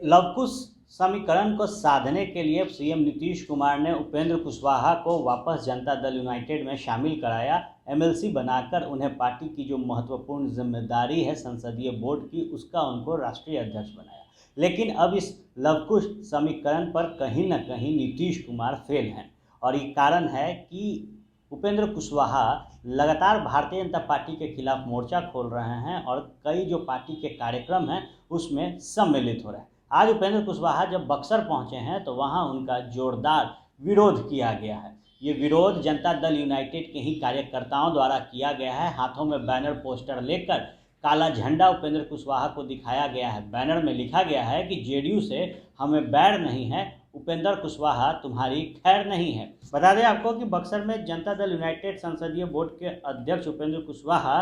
लवकुश समीकरण को साधने के लिए सीएम नीतीश कुमार ने उपेंद्र कुशवाहा को वापस जनता दल यूनाइटेड में शामिल कराया। एमएलसी बनाकर उन्हें पार्टी की जो महत्वपूर्ण जिम्मेदारी है संसदीय बोर्ड की, उसका उनको राष्ट्रीय अध्यक्ष बनाया। लेकिन अब इस लवकुश समीकरण पर कहीं ना कहीं नीतीश कुमार फेल हैं और ये कारण है कि उपेंद्र कुशवाहा लगातार भारतीय जनता पार्टी के खिलाफ मोर्चा खोल रहे हैं और कई जो पार्टी के कार्यक्रम हैं उसमें सम्मिलित हो रहे हैं। आज उपेंद्र कुशवाहा जब बक्सर पहुंचे हैं तो वहां उनका जोरदार विरोध किया गया है। ये विरोध जनता दल यूनाइटेड के ही कार्यकर्ताओं द्वारा किया गया है। हाथों में बैनर पोस्टर लेकर काला झंडा उपेंद्र कुशवाहा को दिखाया गया है। बैनर में लिखा गया है कि जेडीयू से हमें बैर नहीं है, उपेंद्र कुशवाहा तुम्हारी खैर नहीं है। बता दें आपको कि बक्सर में जनता दल यूनाइटेड संसदीय बोर्ड के अध्यक्ष उपेंद्र कुशवाहा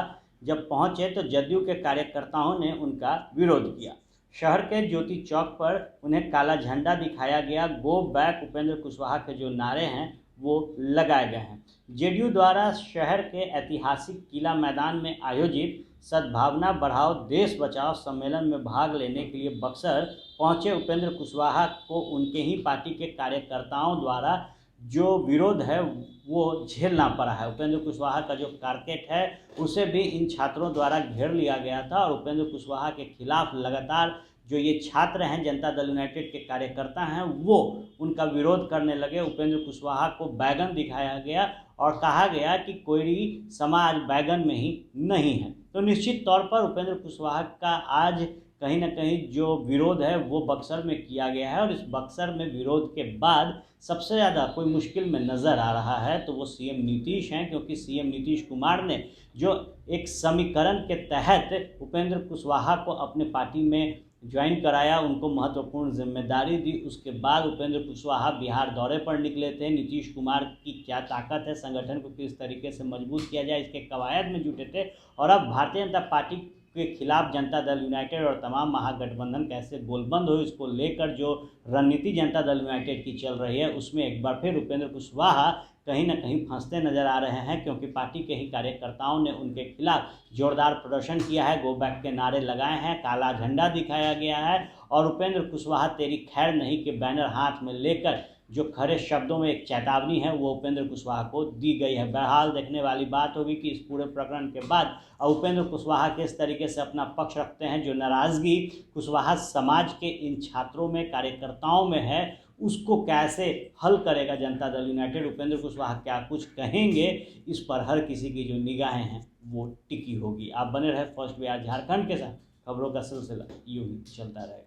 जब पहुंचे तो जदयू के कार्यकर्ताओं ने उनका विरोध किया। शहर के ज्योति चौक पर उन्हें काला झंडा दिखाया गया। गो बैक उपेंद्र कुशवाहा के जो नारे हैं वो लगाए गए हैं। जेडीयू द्वारा शहर के ऐतिहासिक किला मैदान में आयोजित सद्भावना बढ़ाओ देश बचाओ सम्मेलन में भाग लेने के लिए बक्सर पहुंचे उपेंद्र कुशवाहा को उनके ही पार्टी के कार्यकर्ताओं द्वारा जो विरोध है वो झेलना पड़ा है। उपेंद्र कुशवाहा का जो कारकेट है उसे भी इन छात्रों द्वारा घेर लिया गया था और उपेंद्र कुशवाहा के खिलाफ लगातार जो ये छात्र हैं, जनता दल यूनाइटेड के कार्यकर्ता हैं, वो उनका विरोध करने लगे। उपेंद्र कुशवाहा को बैगन दिखाया गया और कहा गया कि कोई समाज बैगन में ही नहीं है। तो निश्चित तौर पर उपेंद्र कुशवाहा का आज कहीं ना कहीं जो विरोध है वो बक्सर में किया गया है और इस बक्सर में विरोध के बाद सबसे ज़्यादा कोई मुश्किल में नज़र आ रहा है तो वो सीएम नीतीश हैं, क्योंकि सीएम नीतीश कुमार ने जो एक समीकरण के तहत उपेंद्र कुशवाहा को अपने पार्टी में ज्वाइन कराया, उनको महत्वपूर्ण जिम्मेदारी दी। उसके बाद उपेंद्र कुशवाहा बिहार दौरे पर निकले थे। नीतीश कुमार की क्या ताकत है, संगठन को किस तरीके से मजबूत किया जाए, इसके कवायद में जुटे थे और अब भारतीय जनता पार्टी के खिलाफ जनता दल यूनाइटेड और तमाम महागठबंधन कैसे गोलबंद हो, इसको लेकर जो रणनीति जनता दल यूनाइटेड की चल रही है उसमें एक बार फिर उपेंद्र कुशवाहा कहीं ना कहीं फंसते नजर आ रहे हैं, क्योंकि पार्टी के ही कार्यकर्ताओं ने उनके खिलाफ जोरदार प्रदर्शन किया है। गो बैक के नारे लगाए हैं, काला झंडा दिखाया गया है और उपेंद्र कुशवाहा तेरी खैर नहीं के बैनर हाथ में लेकर जो खड़े शब्दों में एक चेतावनी है वो उपेंद्र कुशवाहा को दी गई है। बहरहाल देखने वाली बात होगी कि इस पूरे प्रकरण के बाद उपेंद्र कुशवाहा किस तरीके से अपना पक्ष रखते हैं। जो नाराज़गी कुशवाहा समाज के इन छात्रों में, कार्यकर्ताओं में है, उसको कैसे हल करेगा जनता दल यूनाइटेड। उपेंद्र कुशवाहा क्या कुछ कहेंगे, इस पर हर किसी की जो निगाहें हैं वो टिकी होगी। आप बने रहे फर्स्ट बिहार झारखंड के साथ। खबरों का सिलसिला यूं ही चलता रहेगा।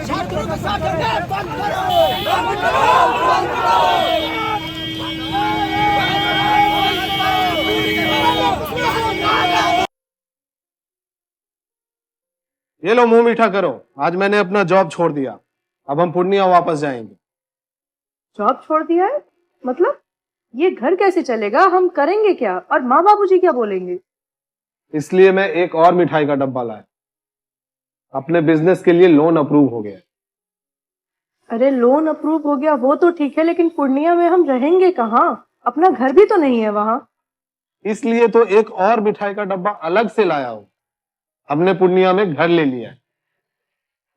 छात्रों के साथ बंद करो। ये लो मुंह मीठा करो, आज मैंने अपना जॉब छोड़ दिया, अब हम पूर्णिया वापस जाएंगे। जॉब छोड़ दिया है? मतलब ये घर कैसे चलेगा, हम करेंगे क्या और माँ बाबूजी क्या बोलेंगे? इसलिए मैं एक और मिठाई का डब्बा लाया। अपने बिजनेस के लिए लोन अप्रूव हो गया। अरे लोन अप्रूव हो गया वो तो ठीक है, लेकिन पूर्णिया में हम रहेंगे कहाँ? अपना घर भी तो नहीं है वहाँ। इसलिए तो एक और मिठाई का डब्बा अलग से लाया हूँ। हमने पूर्णिया में घर ले लिया है,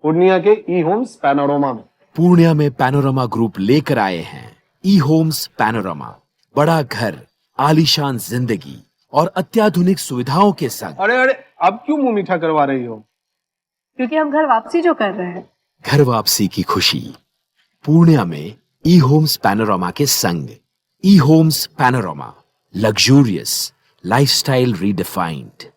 पूर्णिया के ई होम्स पैनोरमा में। पूर्णिया में पैनोरमा ग्रुप लेकर आए हैं ई होम्स पैनोरमा। बड़ा घर, आलीशान जिंदगी और अत्याधुनिक सुविधाओं के संग। अरे अरे अब क्यों मुंह मीठा करवा रही हो? क्योंकि हम घर वापसी जो कर रहे हैं। घर वापसी की खुशी पूर्णिया में ई होम्स पैनोरमा के संग। E Homes Panorama, luxurious lifestyle redefined.